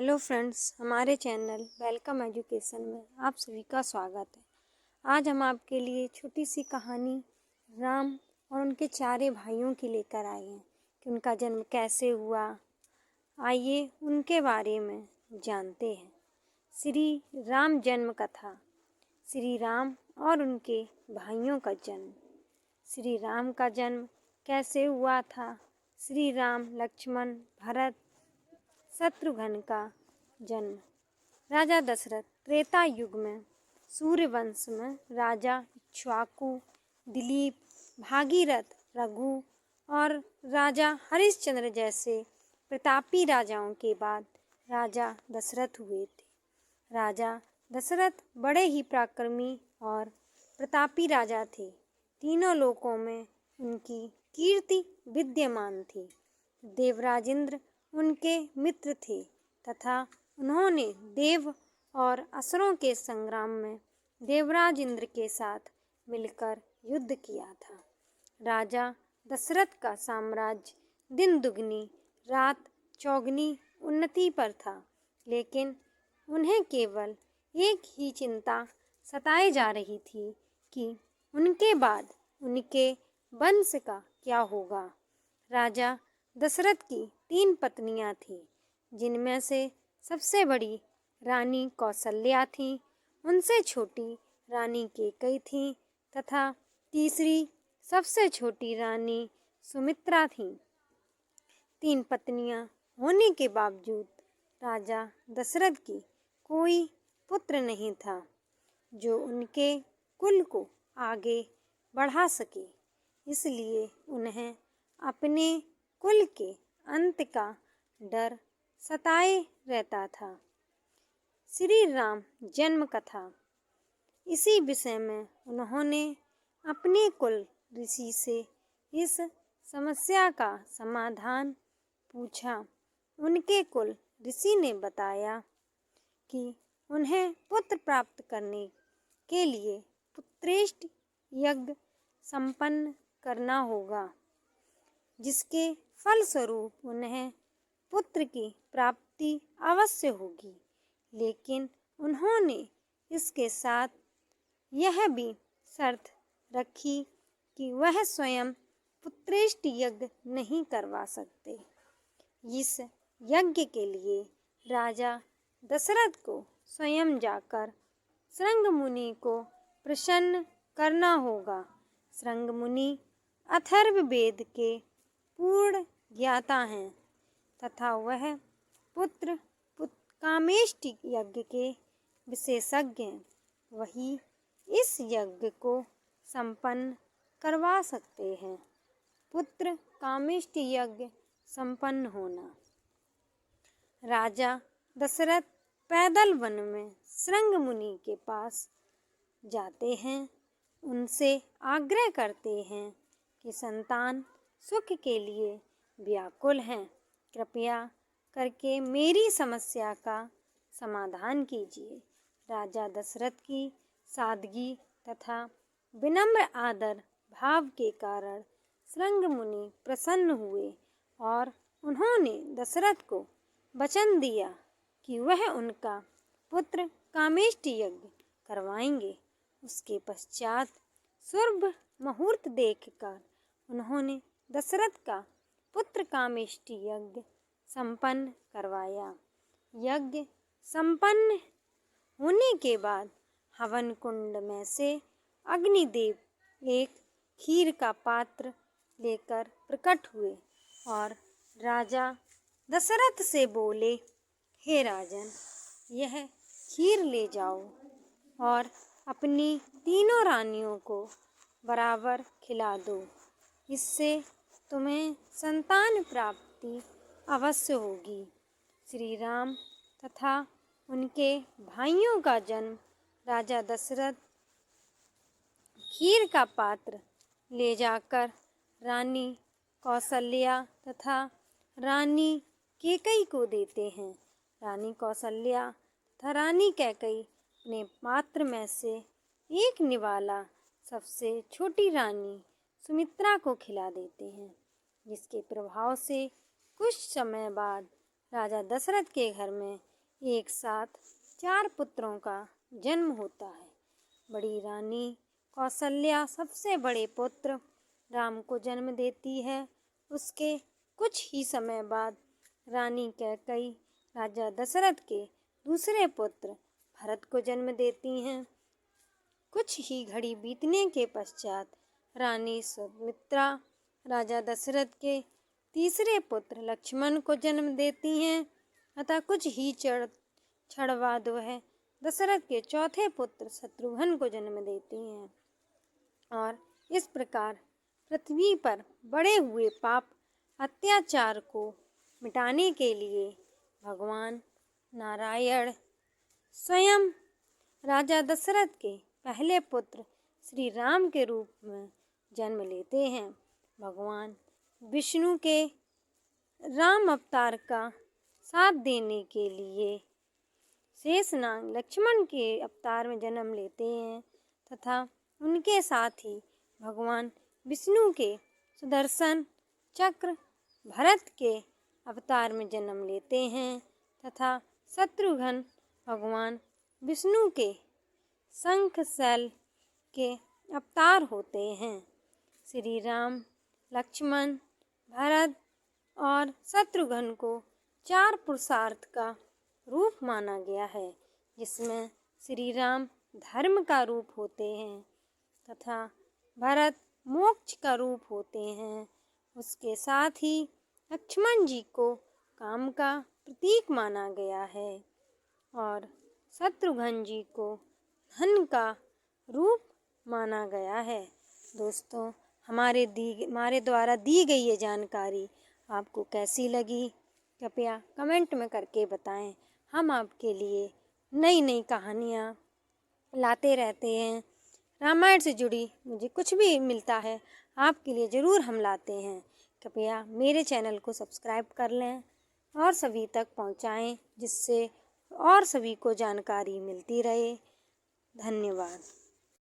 Hello friends, हमारे channel welcome education में आप सभी का स्वागत है। आज हम आपके लिए छोटी सी कहानी राम और उनके चारे भाइयों की लेकर आए हैं कि उनका जन्म कैसे हुआ। आइए उनके बारे में जानते हैं। श्री राम जन्म कथा। श्री राम और उनके भाइयों का जन्म। श्री राम का जन्म कैसे हुआ था। श्री राम, लक्ष्मण, भरत, शत्रुघ्न का जन्म। राजा दशरथ त्रेता युग में सूर्यवंश में राजा इक्ष्वाकु, दिलीप, भागीरथ, रघु और राजा हरिश्चंद्र जैसे प्रतापी राजाओं के बाद राजा दशरथ हुए थे। राजा दशरथ बड़े ही पराक्रमी और प्रतापी राजा थे। तीनों लोकों में उनकी कीर्ति विद्यमान थी। देवराजेंद्र उनके मित्र थे तथा उन्होंने देव और असुरों के संग्राम में देवराज इंद्र के साथ मिलकर युद्ध किया था। राजा दशरथ का साम्राज्य दिन दुगनी रात चौगनी उन्नति पर था, लेकिन उन्हें केवल एक ही चिंता सताए जा रही थी कि उनके बाद उनके वंश का क्या होगा। राजा दशरथ की 3 पत्नियां थीं, जिनमें से सबसे बड़ी रानी कौसल्या थी, उनसे छोटी रानी कैकेयी थी तथा तीसरी सबसे छोटी रानी सुमित्रा थी। 3 पत्नियां होने के बावजूद राजा दशरथ की कोई पुत्र नहीं था जो उनके कुल को आगे बढ़ा सके। इसलिए उन्हें अपने कुल के अंत का डर सताए रहता था। श्री राम जन्म कथा। इसी विषय में उन्होंने अपने कुल ऋषि से इस समस्या का समाधान पूछा। उनके कुल ऋषि ने बताया कि उन्हें पुत्र प्राप्त करने के लिए पुत्रेष्टि यज्ञ संपन्न करना होगा, जिसके फलस्वरूप उन्हें पुत्र की प्राप्ति अवश्य होगी। लेकिन उन्होंने इसके साथ यह भी शर्त रखी कि वह स्वयं पुत्रेष्टि यज्ञ नहीं करवा सकते। इस यज्ञ के लिए राजा दशरथ को स्वयं जाकर शृंग मुनि को प्रसन्न करना होगा। शृंग मुनि अथर्ववेद के पूर्ण ज्ञाता हैं तथा वह पुत्र कामेष्टि यज्ञ के विशेषज्ञ हैं। वही इस यज्ञ को संपन्न करवा सकते हैं। पुत्र कामेष्टि यज्ञ संपन्न होना। राजा दशरथ पैदल वन में शृंग मुनि के पास जाते हैं। उनसे आग्रह करते हैं कि संतान सुख के लिए व्याकुल हैं, कृपया करके मेरी समस्या का समाधान कीजिए। राजा दशरथ की सादगी तथा विनम्र आदर भाव के कारण शृंग मुनि प्रसन्न हुए और उन्होंने दशरथ को वचन दिया कि वह उनका पुत्र कामेष्टि यज्ञ करवाएंगे। उसके पश्चात शुभ मुहूर्त देखकर उन्होंने दशरथ का पुत्र कामेष्टि यज्ञ संपन्न करवाया। यज्ञ संपन्न होने के बाद हवन कुंड में से अग्निदेव एक खीर का पात्र लेकर प्रकट हुए और राजा दशरथ से बोले, हे राजन, यह खीर ले जाओ और अपनी तीनों रानियों को बराबर खिला दो। इससे तुम्हें संतान प्राप्ति अवश्य होगी। श्री राम तथा उनके भाइयों का जन्म। राजा दशरथ खीर का पात्र ले जाकर रानी कौसल्या तथा रानी कैकेयी को देते हैं। रानी कौसल्या तथा रानी कैकेयी अपने पात्र में से एक निवाला सबसे छोटी रानी सुमित्रा को खिला देते हैं, जिसके प्रभाव से कुछ समय बाद राजा दशरथ के घर में एक साथ 4 पुत्रों का जन्म होता है। बड़ी रानी कौशल्या सबसे बड़े पुत्र राम को जन्म देती है। उसके कुछ ही समय बाद रानी कैकेयी राजा दशरथ के दूसरे पुत्र भरत को जन्म देती हैं। कुछ ही घड़ी बीतने के पश्चात रानी सुमित्रा राजा दशरथ के तीसरे पुत्र लक्ष्मण को जन्म देती हैं तथा कुछ ही क्षण बाद वह दशरथ के चौथे पुत्र शत्रुघ्न को जन्म देती हैं। और इस प्रकार पृथ्वी पर बढ़े हुए पाप अत्याचार को मिटाने के लिए भगवान नारायण स्वयं राजा दशरथ के पहले पुत्र श्री राम के रूप में जन्म लेते हैं। भगवान विष्णु के राम अवतार का साथ देने के लिए शेषनाग लक्ष्मण के अवतार में जन्म लेते हैं तथा उनके साथ ही भगवान विष्णु के सुदर्शन चक्र भरत के अवतार में जन्म लेते हैं तथा शत्रुघ्न भगवान विष्णु के शंखशैल के अवतार होते हैं। श्री राम लक्ष्मण भरत और शत्रुघ्न को 4 पुरुषार्थ का रूप माना गया है, जिसमें श्री राम धर्म का रूप होते हैं तथा भरत मोक्ष का रूप होते हैं। उसके साथ ही लक्ष्मण जी को काम का प्रतीक माना गया है और शत्रुघ्न जी को धन का रूप माना गया है। दोस्तों, हमारे द्वारा दी गई ये जानकारी आपको कैसी लगी, कृपया कमेंट में करके बताएं। हम आपके लिए नई नई कहानियाँ लाते रहते हैं। रामायण से जुड़ी मुझे कुछ भी मिलता है आपके लिए ज़रूर हम लाते हैं। कृपया मेरे चैनल को सब्सक्राइब कर लें और सभी तक पहुंचाएं, जिससे और सभी को जानकारी मिलती रहे। धन्यवाद।